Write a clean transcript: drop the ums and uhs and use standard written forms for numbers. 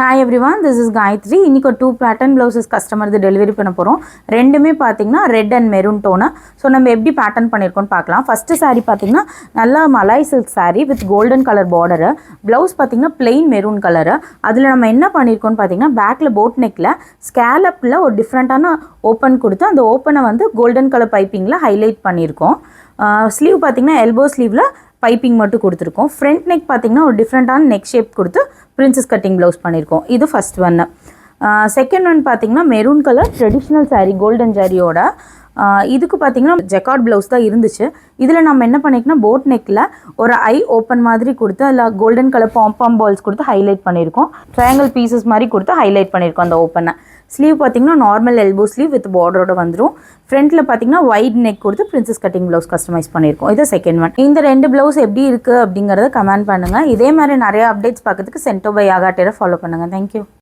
Hi everyone, this is Gayatri. இன்னைக்கு ஒரு 2 pattern blouses கஸ்டமருக்கு டெலிவரி பண்ண போறோம். ரெண்டுமே பாத்தீங்கன்னா ரெட் அண்ட் மெரூன் டோனா. சோ நம்ம எப்படி பேட்டர்ன் பண்ணிருக்கோம்னு பார்க்கலாம். ஃபர்ஸ்ட் saree பாத்தீங்கன்னா நல்ல மலாய் silk saree with golden color border. Blouse பாத்தீங்கன்னா plain மெரூன் கலர். அதுல நம்ம என்ன பண்ணிருக்கோம்னு பாத்தீங்கன்னா பேக்ல போட் நெக்ல ஸ்கேலப்ல ஒரு டிஃபரண்டான ஓபன் கொடுத்து அந்த ஓபனை வந்து கோல்டன் கலர் பைப்பிங்ல ஹைலைட் பண்ணிருக்கோம். ஸ்லீவ் பாத்தீங்கன்னா எல்போ ஸ்லீவ்ல பைப்பிங் மட்டும் கொடுத்துருக்கோம். ஃப்ரண்ட் நெக் பார்த்தீங்கன்னா ஒரு டிஃப்ரெண்ட்டான நெக் ஷேப் கொடுத்து பிரின்சஸ் கட்டிங் ப்ளவுஸ் பண்ணியிருக்கோம். இது ஃபர்ஸ்ட் ஒன்று. செகண்ட் ஒன் பார்த்தீங்கன்னா maroon colour traditional sari golden ஜரியோட. இதுக்கு பார்த்தீங்கன்னா ஜெக்கார்ட் ப்ளவுஸ் தான் இருந்துச்சு. இதில் நம்ம என்ன பண்ணியிருக்கோம்னா போட் நெக்கில் ஒரு ஐ ஓப்பன் மாதிரி கொடுத்து அதில் கோல்டன் கலர் பாம் பால்ஸ் கொடுத்து ஹைலைட் பண்ணியிருக்கோம். ட்ரையாங்கிள் பீசஸ் மாதிரி கொடுத்து ஹைலைட் பண்ணியிருக்கோம் அந்த ஓப்பனை. ஸ்லீவ் பார்த்தீங்கன்னா நார்மல் எல்போ ஸ்லீவ் வித் பார்டரோட வந்துடும். ஃப்ரண்ட்டில் பார்த்தீங்கன்னா வைட் நெக் கொடுத்து பிரின்சஸ் கட்டிங் ப்ளவுஸ் கஸ்டமைஸ் பண்ணியிருக்கோம். இது செகண்ட் ஒன். இந்த ரெண்டு ப்ளவுஸ் எப்படி இருக்குது அப்படிங்கிறத கமெண்ட் பண்ணுங்கள். இதே மாதிரி நிறைய அப்டேட்ஸ் பார்க்கறதுக்கு சென்டோ பை ஆகாட்டேரை ஃபாலோ பண்ணுங்கள். தேங்க்யூ.